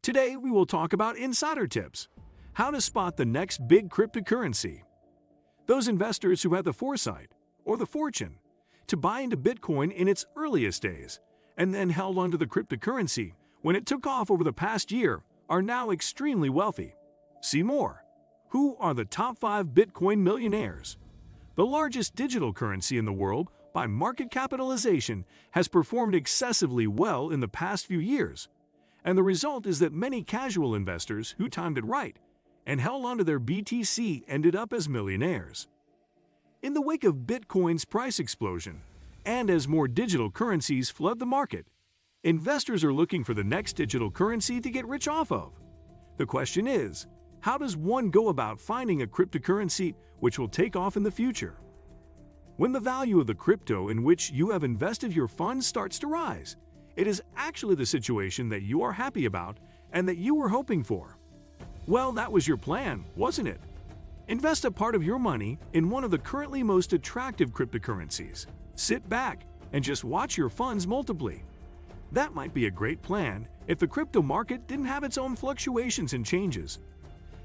Today, we will talk about insider tips, how to spot the next big cryptocurrency. Those investors who had the foresight or the fortune to buy into Bitcoin in its earliest days and then held onto the cryptocurrency when it took off over the past year are now extremely wealthy. See more. Who are the top 5 Bitcoin millionaires? The largest digital currency in the world by market capitalization has performed excessively well in the past few years, and the result is that many casual investors who timed it right and held onto their BTC ended up as millionaires. In the wake of Bitcoin's price explosion, and as more digital currencies flood the market, investors are looking for the next digital currency to get rich off of. The question is, how does one go about finding a cryptocurrency which will take off in the future? When the value of the crypto in which you have invested your funds starts to rise, it is actually the situation that you are happy about and that you were hoping for. Well, that was your plan, wasn't it? Invest a part of your money in one of the currently most attractive cryptocurrencies. Sit back and just watch your funds multiply. That might be a great plan if the crypto market didn't have its own fluctuations and changes.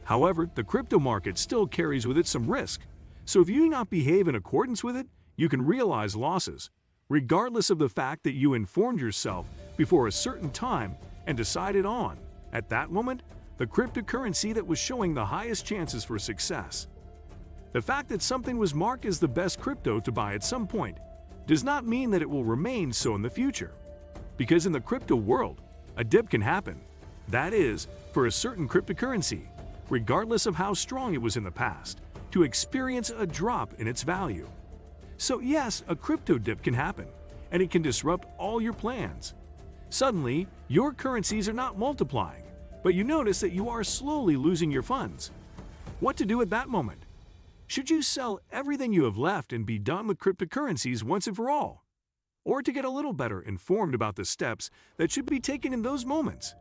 However, the crypto market still carries with it some risk, so if you do not behave in accordance with it, you can realize losses, regardless of the fact that you informed yourself before a certain time and decided on, at that moment, the cryptocurrency that was showing the highest chances for success. The fact that something was marked as the best crypto to buy at some point does not mean that it will remain so in the future. Because in the crypto world, a dip can happen. That is, for a certain cryptocurrency, regardless of how strong it was in the past, to experience a drop in its value. So yes, a crypto dip can happen, and it can disrupt all your plans. Suddenly, your currencies are not multiplying, but you notice that you are slowly losing your funds. What to do at that moment? Should you sell everything you have left and be done with cryptocurrencies once and for all? Or to get a little better informed about the steps that should be taken in those moments?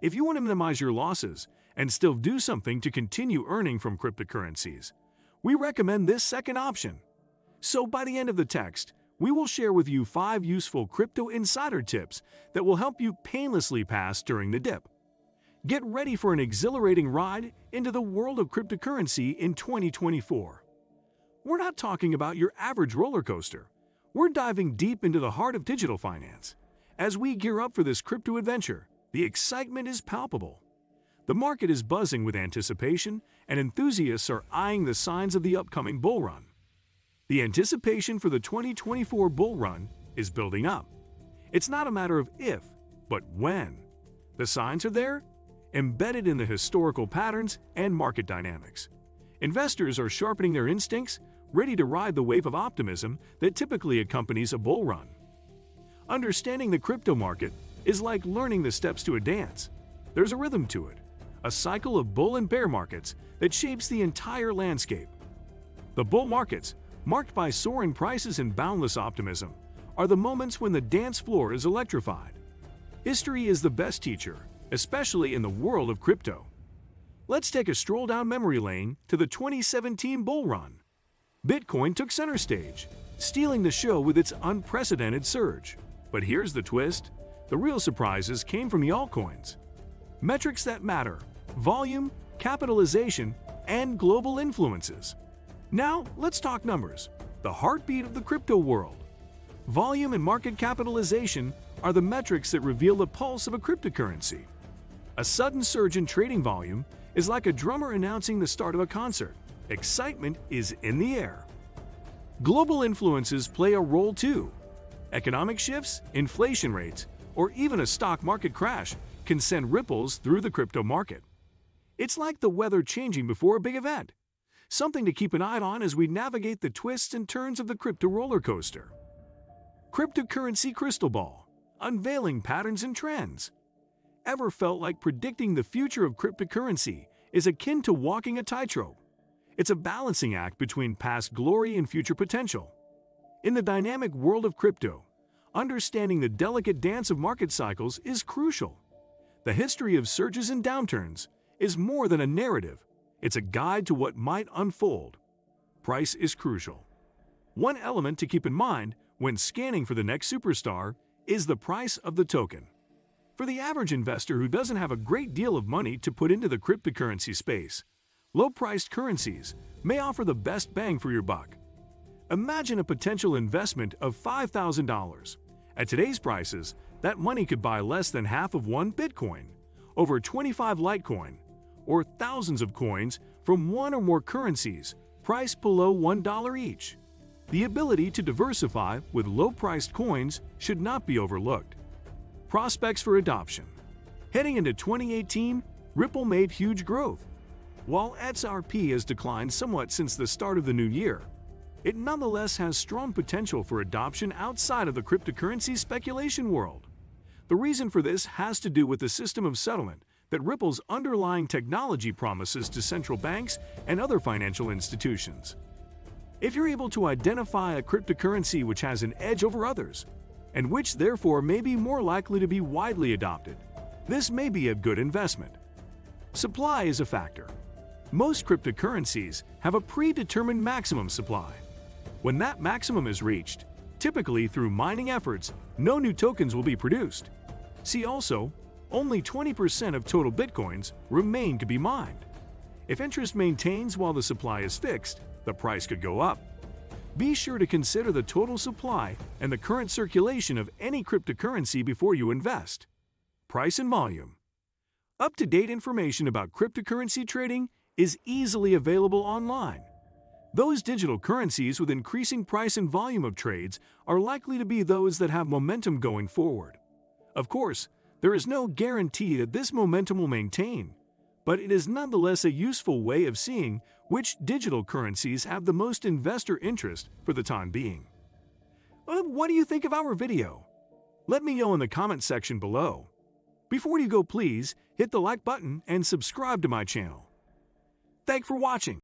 If you want to minimize your losses and still do something to continue earning from cryptocurrencies, we recommend this second option. So by the end of the text, we will share with you 5 useful crypto insider tips that will help you painlessly pass during the dip. Get ready for an exhilarating ride into the world of cryptocurrency in 2024. We're not talking about your average roller coaster. We're diving deep into the heart of digital finance. As we gear up for this crypto adventure, the excitement is palpable. The market is buzzing with anticipation, and enthusiasts are eyeing the signs of the upcoming bull run. The anticipation for the 2024 bull run is building up. It's not a matter of if, but when. The signs are there, embedded in the historical patterns and market dynamics. Investors are sharpening their instincts, ready to ride the wave of optimism that typically accompanies a bull run. Understanding the crypto market is like learning the steps to a dance. There's a rhythm to it, a cycle of bull and bear markets that shapes the entire landscape. The bull markets, marked by soaring prices and boundless optimism, are the moments when the dance floor is electrified. History is the best teacher, especially in the world of crypto. Let's take a stroll down memory lane to the 2017 bull run. Bitcoin took center stage, stealing the show with its unprecedented surge. But here's the twist. The real surprises came from the altcoins. Metrics that matter: volume, capitalization, and global influences. Now, let's talk numbers, the heartbeat of the crypto world. Volume and market capitalization are the metrics that reveal the pulse of a cryptocurrency. A sudden surge in trading volume is like a drummer announcing the start of a concert. Excitement is in the air. Global influences play a role too. Economic shifts, inflation rates, or even a stock market crash can send ripples through the crypto market. It's like the weather changing before a big event, something to keep an eye on as we navigate the twists and turns of the crypto roller coaster. Cryptocurrency crystal ball, unveiling patterns and trends. Ever felt like predicting the future of cryptocurrency is akin to walking a tightrope? It's a balancing act between past glory and future potential. In the dynamic world of crypto, understanding the delicate dance of market cycles is crucial. The history of surges and downturns is more than a narrative. It's a guide to what might unfold. Price is crucial. One element to keep in mind when scanning for the next superstar is the price of the token. For the average investor who doesn't have a great deal of money to put into the cryptocurrency space, low-priced currencies may offer the best bang for your buck. Imagine a potential investment of $5,000. At today's prices, that money could buy less than half of one Bitcoin, over 25 Litecoin, or thousands of coins from one or more currencies priced below $1 each. The ability to diversify with low-priced coins should not be overlooked. Prospects for adoption. Heading into 2018, Ripple made huge growth. While XRP has declined somewhat since the start of the new year, it nonetheless has strong potential for adoption outside of the cryptocurrency speculation world. The reason for this has to do with the system of settlement that Ripple's underlying technology promises to central banks and other financial institutions. If you're able to identify a cryptocurrency which has an edge over others, and which therefore may be more likely to be widely adopted, this may be a good investment. Supply is a factor. Most cryptocurrencies have a predetermined maximum supply. When that maximum is reached, typically through mining efforts, no new tokens will be produced. See also, only 20% of total bitcoins remain to be mined. If interest maintains while the supply is fixed, the price could go up. Be sure to consider the total supply and the current circulation of any cryptocurrency before you invest. Price and volume. Up-to-date information about cryptocurrency trading is easily available online. Those digital currencies with increasing price and volume of trades are likely to be those that have momentum going forward. Of course, there is no guarantee that this momentum will maintain, but it is nonetheless a useful way of seeing which digital currencies have the most investor interest for the time being. What do you think of our video? Let me know in the comment section below. Before you go, please hit the like button and subscribe to my channel. Thanks for watching.